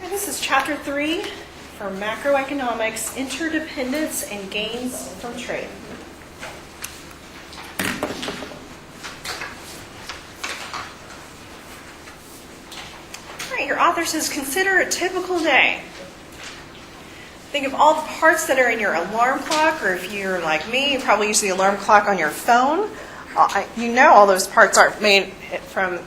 And this is Chapter 3 for Macroeconomics, Interdependence and Gains from Trade. All right, your author says, consider a typical day. Think of all the parts that are in your alarm clock, or if you're like me, you probably use the alarm clock on your phone. You know all those parts aren't made from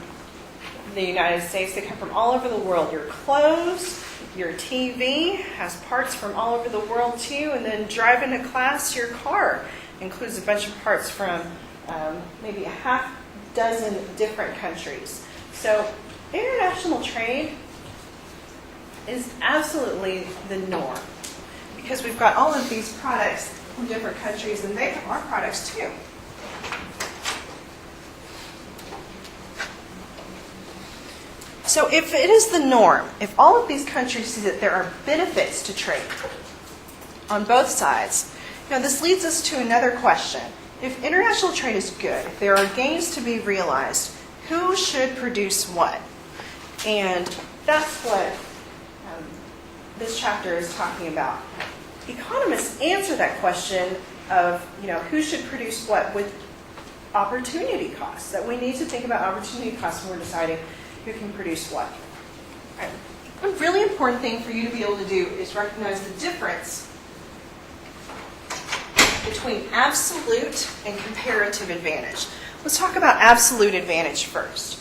the United States. They come from all over the world. Your clothes, your TV has parts from all over the world too. And then driving to class, your car includes a bunch of parts from maybe a half dozen different countries. So international trade is absolutely the norm because we've got all of these products from different countries and they have our products too. So if it is the norm, if all of these countries see that there are benefits to trade on both sides, this leads us to another question. If international trade is good, if there are gains to be realized, who should produce what? And that's what this chapter is talking about. Economists answer that question of, who should produce what with opportunity costs, that we need to think about opportunity costs when we're deciding who can produce what. Right. A really important thing for you to be able to do is recognize the difference between absolute and comparative advantage. Let's talk about absolute advantage first.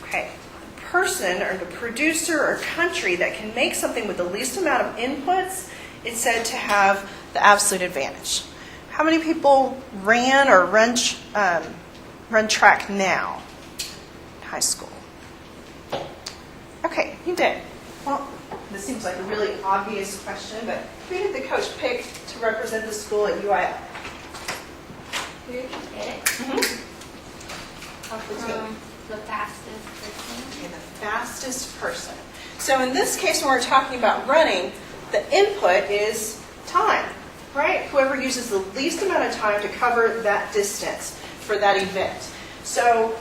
Okay. The person or the producer or country that can make something with the least amount of inputs is said to have the absolute advantage. How many people ran or run track now in high school? Okay, you did. Well, this seems like a really obvious question, but who did the coach pick to represent the school at UIL? Who did he pick? The fastest person. Okay, the fastest person. So in this case, when we're talking about running, the input is time, right? Whoever uses the least amount of time to cover that distance for that event. So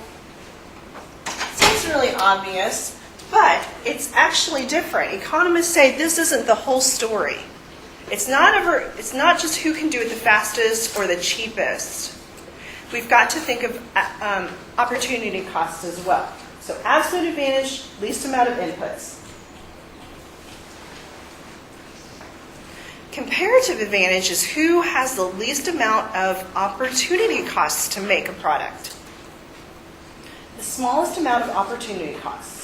it seems really obvious. But it's actually different. Economists say this isn't the whole story. It's not just who can do it the fastest or the cheapest. We've got to think of opportunity costs as well. So absolute advantage, least amount of inputs. Comparative advantage is who has the least amount of opportunity costs to make a product. The smallest amount of opportunity costs.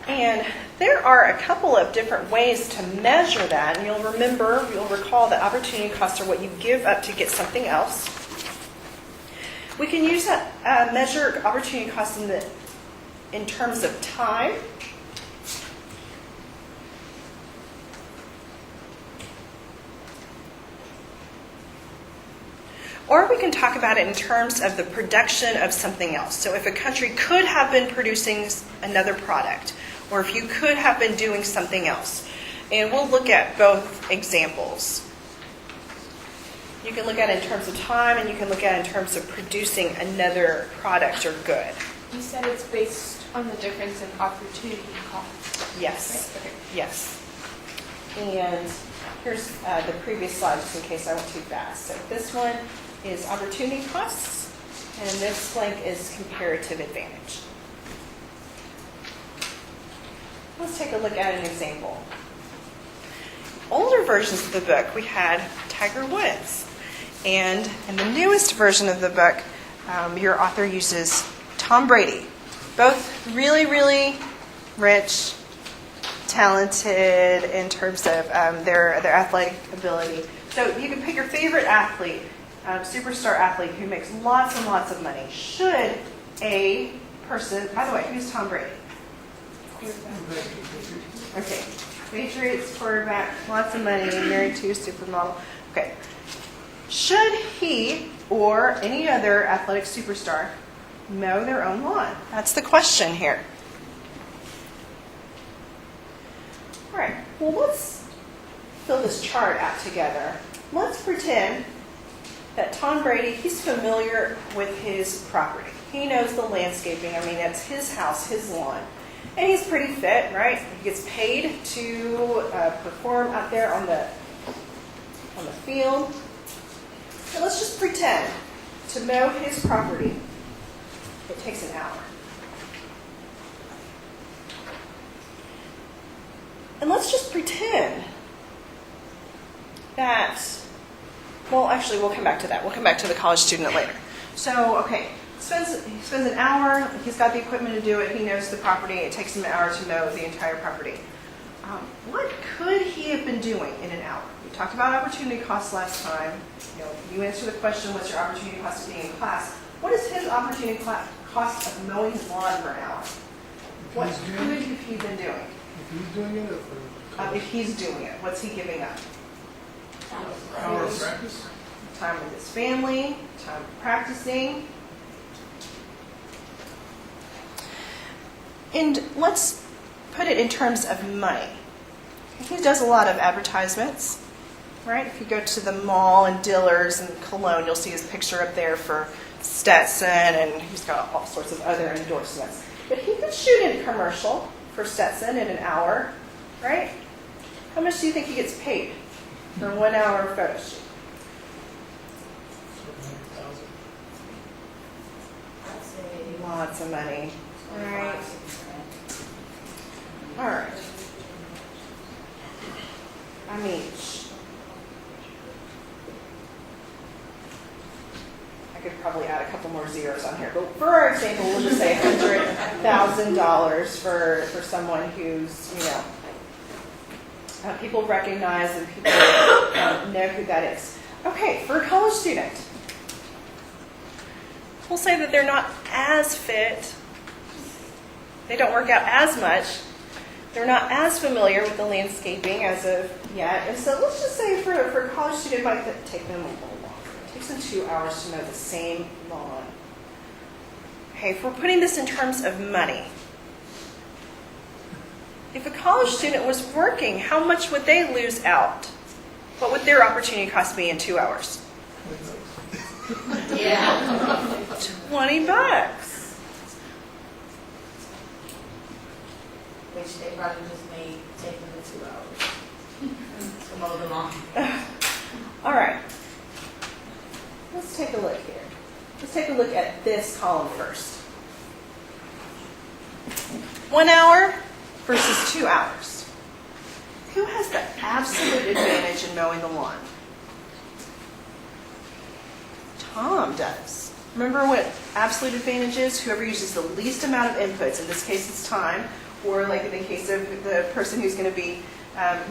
And there are a couple of different ways to measure that. And you'll recall that opportunity costs are what you give up to get something else. We can use that measure opportunity costs in terms of time. Or we can talk about it in terms of the production of something else. So if a country could have been producing another product, or if you could have been doing something else. And we'll look at both examples. You can look at it in terms of time, and you can look at it in terms of producing another product or good. You said it's based on the difference in opportunity costs. Yes. Right? Okay. Yes. And here's the previous slide, just in case I went too fast. So this one is opportunity costs, and this blank is comparative advantage. Let's take a look at an example. Older versions of the book, we had Tiger Woods. And in the newest version of the book, your author uses Tom Brady. Both really, really rich, talented in terms of their athletic ability. So you can pick your favorite athlete, superstar athlete who makes lots and lots of money. Should a person, by the way, who's Tom Brady? Okay, Patriots quarterback, lots of money, married to a supermodel. Okay, should he or any other athletic superstar mow their own lawn? That's the question here. All right, well, let's fill this chart out together. Let's pretend that Tom Brady, he's familiar with his property. He knows the landscaping. I mean, that's his house, his lawn. And he's pretty fit, right? He gets paid to perform out there on the field. So let's just pretend to mow his property, it takes an hour. And let's just pretend that, well, actually, we'll come back to that. We'll come back to the college student later. So, okay, he spends an hour. He's got the equipment to do it. He knows the property. It takes him an hour to mow the entire property. What could he have been doing in an hour? We talked about opportunity costs last time. You answer the question, what's your opportunity cost of being in class? What is his opportunity cost of mowing his lawn for an hour? What could he have been doing? If he's doing it, If he's doing it, what's he giving up? hour of practice. Time with his family, time practicing. And let's put it in terms of money. He does a lot of advertisements, right? If you go to the mall in Dillard's and Cologne, you'll see his picture up there for Stetson, and he's got all sorts of other endorsements. But he could shoot in a commercial for Stetson in an hour, right? How much do you think he gets paid for a 1 hour photo shoot? I'd say Lots of money, right? All right. I mean, I could probably add a couple more zeros on here, but for our example, we'll just say $100,000 for someone who's, people recognize and people know who that is. Okay, for a college student, we'll say that they're not as fit, they don't work out as much, they're not as familiar with the landscaping as of yet, and so let's just say for a college student, it might take them a little longer. It takes them 2 hours to mow the same lawn. Okay, if we're putting this in terms of money, if a college student was working, how much would they lose out? What would their opportunity cost be in 2 hours? yeah. $20. Which they probably just may take them to 2 hours to mow them off. All right. Let's take a look here. Let's take a look at this column first. 1 hour versus 2 hours. Who has the absolute advantage in mowing the lawn? Tom does. Remember what absolute advantage is? Whoever uses the least amount of inputs. In this case, it's time. Or like in the case of the person who's going to be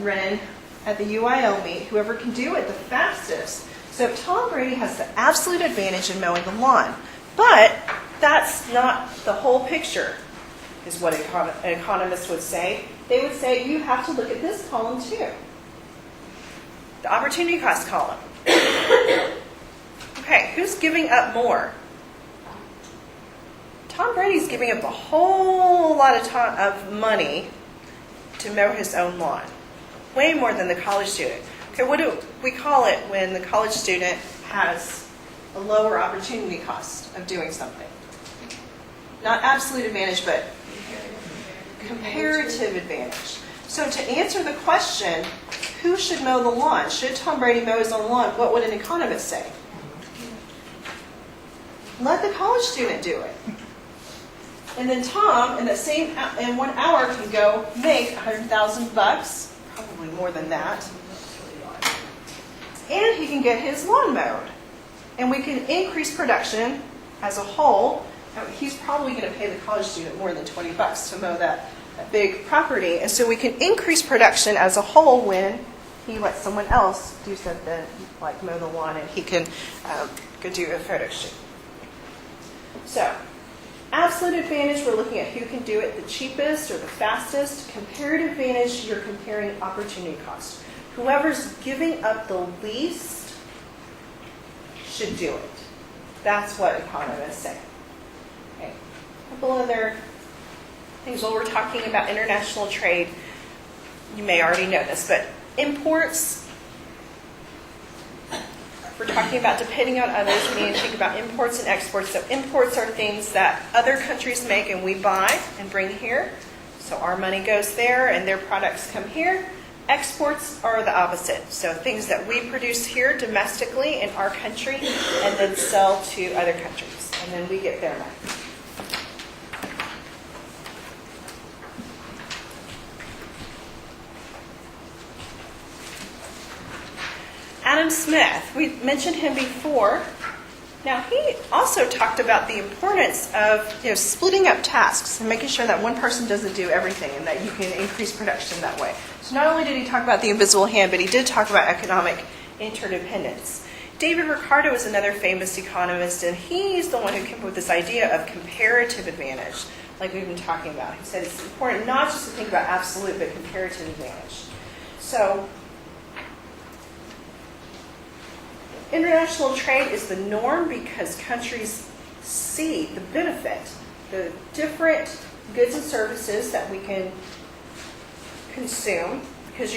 running at the UIL meet, whoever can do it the fastest. So Tom Brady has the absolute advantage in mowing the lawn. But that's not the whole picture, is what an economist would say. They would say you have to look at this column too. The opportunity cost column. Okay, who's giving up more? Tom Brady's giving up a whole lot of money to mow his own lawn. Way more than the college student. Okay, what do we call it when the college student has a lower opportunity cost of doing something? Not absolute advantage, but comparative advantage. So to answer the question, who should mow the lawn? Should Tom Brady mow his own lawn? What would an economist say? Let the college student do it. And then Tom, in 1 hour, can go make $100,000, probably more than that. And he can get his lawn mowed. And we can increase production as a whole. He's probably going to pay the college student more than $20 to mow that big property. And so we can increase production as a whole when he lets someone else do something like mow the lawn and he can go do a photo shoot. So, absolute advantage, we're looking at who can do it the cheapest or the fastest. Comparative advantage, you're comparing opportunity cost. Whoever's giving up the least should do it. That's what economists say. Okay. A couple other things while we're talking about international trade. You may already know this, but imports we're talking about depending on others. We need to think about imports and exports. So imports are things that other countries make and we buy and bring here. So our money goes there and their products come here. Exports are the opposite. So things that we produce here domestically in our country and then sell to other countries. And then we get their money. Adam Smith, we mentioned him before. Now, he also talked about the importance of splitting up tasks and making sure that one person doesn't do everything and that you can increase production that way. So not only did he talk about the invisible hand, but he did talk about economic interdependence. David Ricardo is another famous economist, and he's the one who came up with this idea of comparative advantage, like we've been talking about. He said it's important not just to think about absolute, but comparative advantage. So international trade is the norm because countries see the benefit, the different goods and services that we can consume. Because,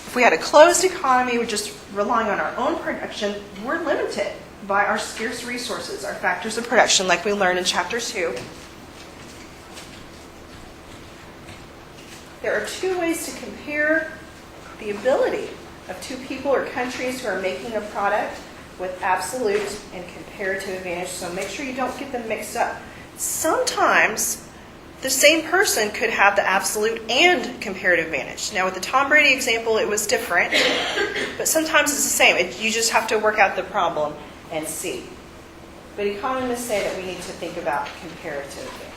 if we had a closed economy, we're just relying on our own production, we're limited by our scarce resources, our factors of production, like we learned in Chapter 2. There are two ways to compare the ability of two people or countries who are making a product with absolute and comparative advantage. So make sure you don't get them mixed up. Sometimes the same person could have the absolute and comparative advantage. Now with the Tom Brady example, it was different, but sometimes it's the same. You just have to work out the problem and see. But economists say that we need to think about comparative advantage.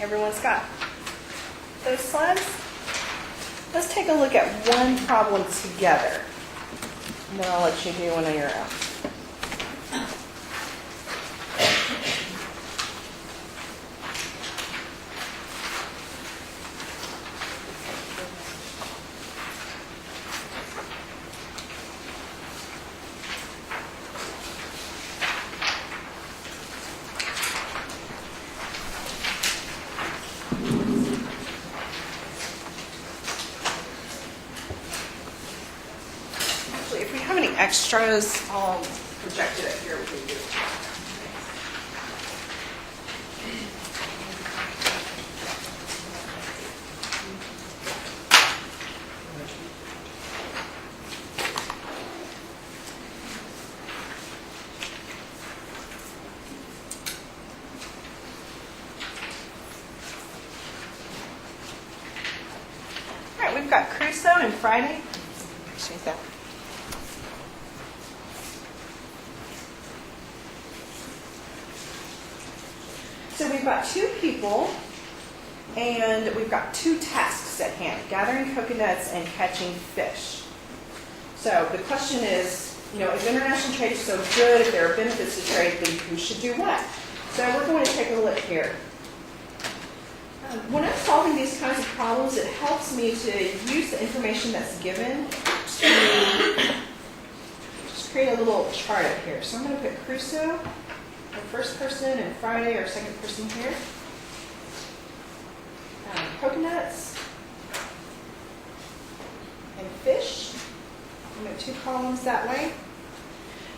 Everyone's got those slides? Let's take a look at one problem together. And then I'll let you do one on your own. Extras, I'll project it up here with you. All right, we've got Crusoe and Friday. Appreciate that. So we've got two people, and we've got two tasks at hand, gathering coconuts and catching fish. So the question is, if international trade is so good, if there are benefits to trade, then who should do what? So we're going to take a look here. When I'm solving these kinds of problems, it helps me to use the information that's given to just create a little chart up here. So I'm going to put Crusoe, our first person, and Friday, our second person here. Coconuts and fish. I'm going to two columns that way.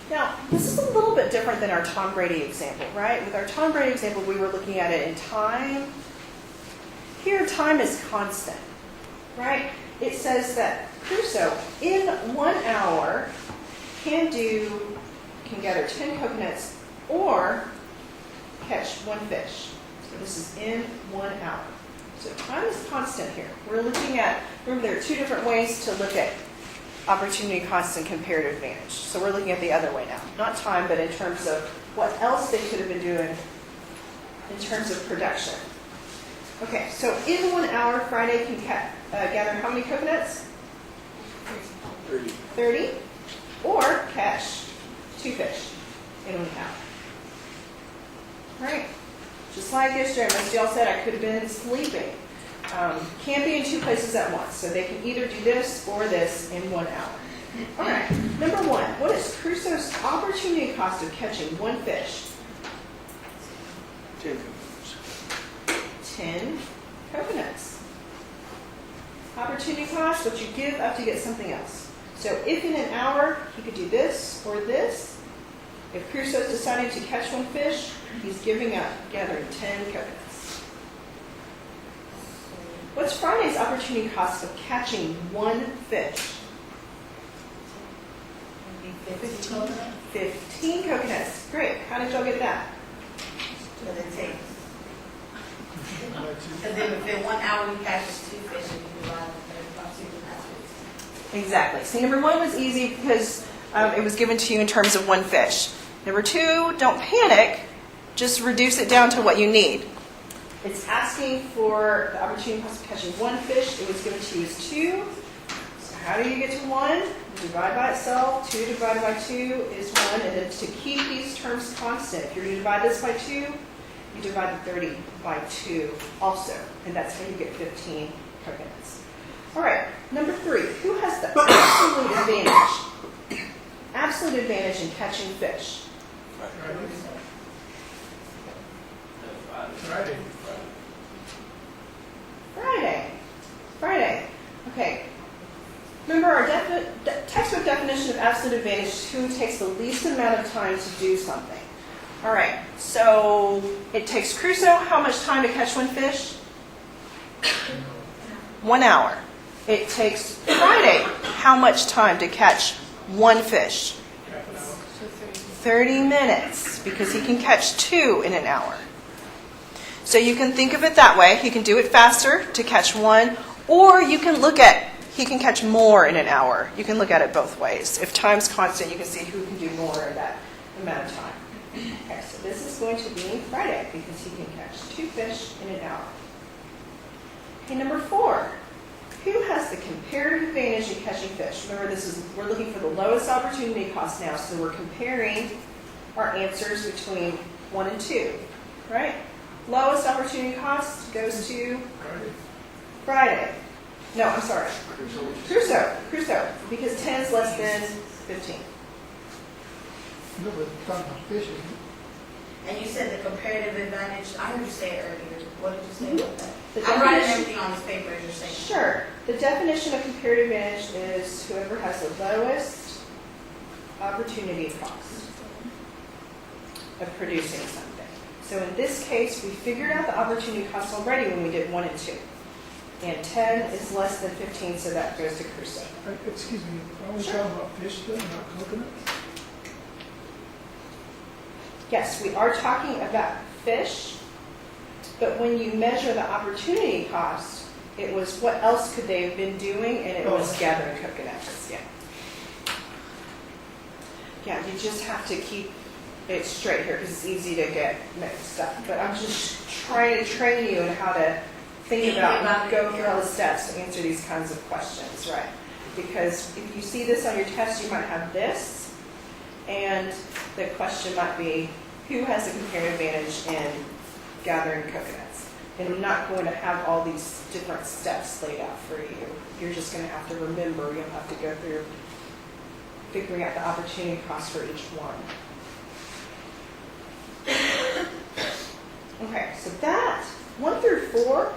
Now, this is a little bit different than our Tom Brady example, right? With our Tom Brady example, we were looking at it in time. Here, time is constant, right? It says that Crusoe, in 1 hour, can gather 10 coconuts or catch one fish. So this is in 1 hour. So time is constant here. We're looking at, remember there are two different ways to look at opportunity costs and comparative advantage. So we're looking at the other way now. Not time, but in terms of what else they could have been doing in terms of production. Okay, so in 1 hour, Friday can gather how many coconuts? 30. Or catch 2 fish in 1 hour. Right? Just like yesterday, most of y'all said I could have been sleeping. Can't be in 2 places at once. So they can either do this or this in 1 hour. All right, number 1. What is Crusoe's opportunity cost of catching 1 fish? 10. 10. coconuts. Opportunity cost, what you give up to get something else. So if in an hour he could do this or this, if Crusoe's deciding to catch one fish, he's giving up gathering 10 coconuts. What's Friday's opportunity cost of catching one fish? 15 coconuts. 15 coconuts. Great. How did y'all get that? But it takes. Because then if in 1 hour you catches 2 fish and you divide them by 2, that's it. Exactly. See, number one was easy because it was given to you in terms of one fish. Number two, don't panic. Just reduce it down to what you need. It's asking for the opportunity cost of catching one fish. It was given to you as 2. So how do you get to 1? You divide by itself. 2 divided by 2 is 1. And then to keep these terms constant, if you're going to divide this by 2, you divide the 30 by 2 also. And that's how you get 15 coconuts. All right, number 3. Who has the absolute advantage? Absolute advantage in catching fish. Friday. Friday. Okay. Remember our textbook definition of absolute advantage is who takes the least amount of time to do something. All right, so it takes Crusoe how much time to catch one fish? 1 hour. It takes Friday how much time to catch one fish? 30 minutes, because he can catch 2 in an hour. So you can think of it that way. He can do it faster to catch 1, or you can look at he can catch more in an hour. You can look at it both ways. If time's constant, you can see who can do more in that amount of time. Okay, so this is going to be Friday because he can catch 2 fish in an hour. Okay, number 4. Who has the comparative advantage in catching fish? Remember, we're looking for the lowest opportunity cost now, so we're comparing our answers between 1 and 2, right? Lowest opportunity cost goes to Friday. No, I'm sorry. Crusoe, because 10 is less than 15. No, but talking about fish, isn't it? And you said the comparative advantage, I heard you say it earlier. What did you say about that? The I'm writing definition- everything on this paper as you're saying. Sure. The definition of comparative advantage is whoever has the lowest opportunity cost of producing something. So in this case, we figured out the opportunity cost already when we did 1 and 2. And 10 is less than 15, so that goes to Crusoe. Excuse me, are we talking about fish though, not coconuts? Yes, we are talking about fish, but when you measure the opportunity cost, it was what else could they have been doing, and it was gathering coconuts. Yeah, you just have to keep it straight here because it's easy to get mixed up. But I'm just trying to train you in how to think about and go through all the steps to answer these kinds of questions, right? Because if you see this on your test, you might have this, and the question might be, who has a comparative advantage in gathering coconuts? And I'm not going to have all these different steps laid out for you. You're just going to have to remember. You'll have to go through figuring out the opportunity cost for each one. Okay, so that 1 through 4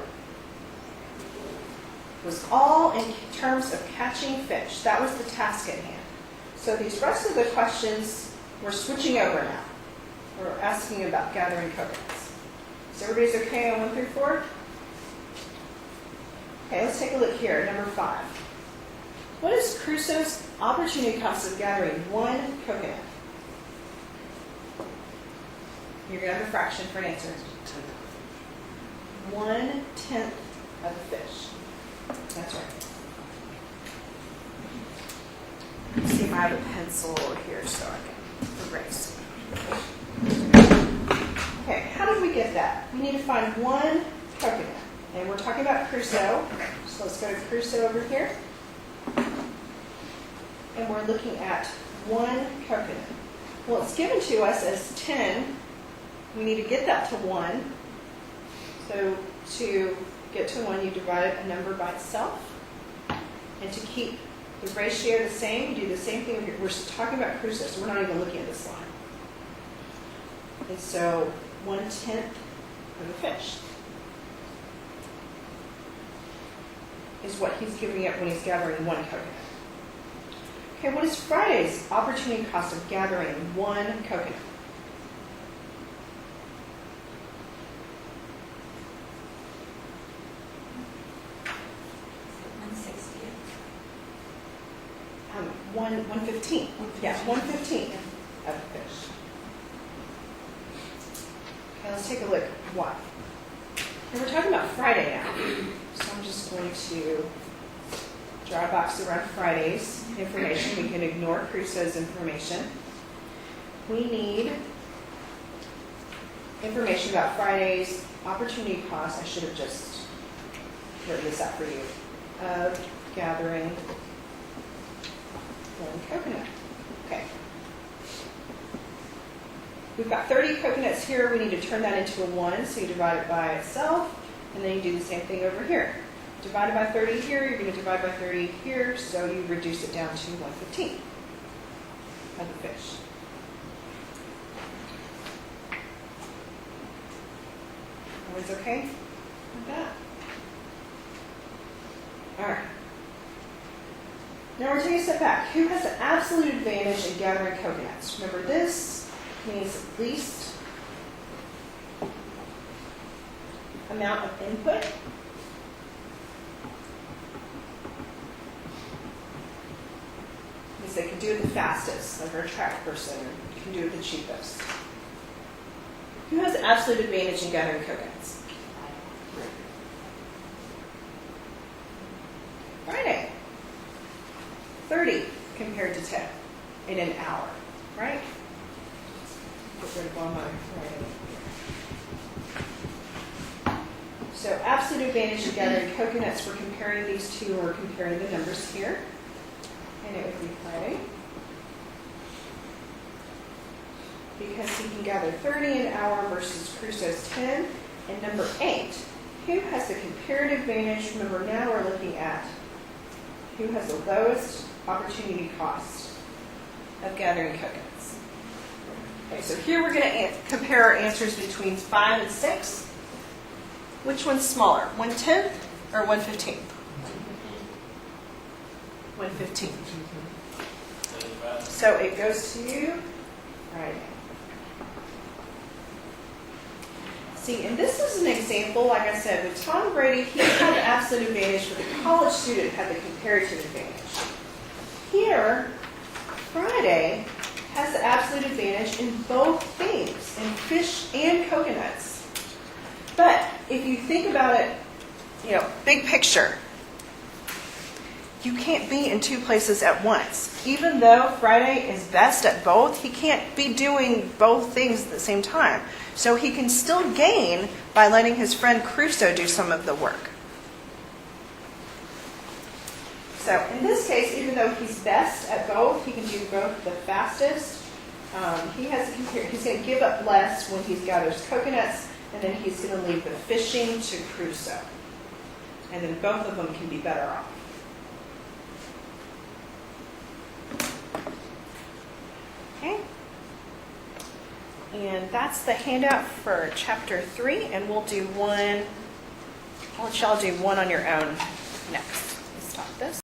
was all in terms of catching fish. That was the task at hand. So these rest of the questions, we're switching over now. We're asking about gathering coconuts. So everybody's okay on 1 through 4? Okay, let's take a look here. Number 5. What is Crusoe's opportunity cost of gathering 1 coconut? You're going to have a fraction for an answer. 1/10 of the fish. That's right. Let's see if I have a pencil here so I can erase. Okay, how did we get that? We need to find 1 coconut. And we're talking about Crusoe. So let's go to Crusoe over here. And we're looking at 1 coconut. Well, it's given to us as 10. We need to get that to 1. So to get to 1, you divide a number by itself. And to keep the ratio the same, you do the same thing here. We're talking about Crusoe, so we're not even looking at this line. And so 1/10 of a fish. is what he's giving up when he's gathering one coconut. Okay, what is Friday's opportunity cost of gathering one coconut? $115. Yeah, $115 of the fish. Okay, let's take a look. Why? And we're talking about Friday now. So I'm just going to draw a box around Friday's information. We can ignore Crusoe's information. We need information about Friday's opportunity cost. I should have just written this out for you. Of gathering one coconut. Okay. We've got 30 coconuts here. We need to turn that into a 1, so you divide it by itself, and then you do the same thing over here. Divided by 30 here, you're going to divide by 30 here, so you reduce it down to 115 of the fish. Everyone's okay with that? All right. Now we're taking a step back. Who has the absolute advantage in gathering coconuts? Remember, this means least amount of input. Means they can do it the fastest, like our track person, or can do it the cheapest. Who has the absolute advantage in gathering coconuts? Friday. 30 compared to 10 in an hour, right? Get rid of all my writing. So absolute advantage of gathering coconuts, we're comparing these two, or comparing the numbers here. And it would be Friday. Because he can gather 30 an hour versus Crusoe's 10. And number 8, who has the comparative advantage? Remember, now we're looking at who has the lowest opportunity cost of gathering coconuts. Okay, so here we're going to compare our answers between 5 and 6. Which one's smaller, 1/10 or 1/15? 1/15. So it goes to Friday. See, and this is an example, like I said, with Tom Brady, he had the absolute advantage, but the college student had the comparative advantage. Here, Friday has the absolute advantage in both things, in fish and coconuts. But if you think about it, big picture, you can't be in two places at once. Even though Friday is best at both, he can't be doing both things at the same time. So he can still gain by letting his friend Crusoe do some of the work. So in this case, even though he's best at both, he can do both the fastest. He's going to give up less when he gathers coconuts, and then he's going to leave the fishing to Crusoe. And then both of them can be better off. Okay. And that's the handout for Chapter 3, and we'll do one. I'll let y'all do one on your own next. Stop this.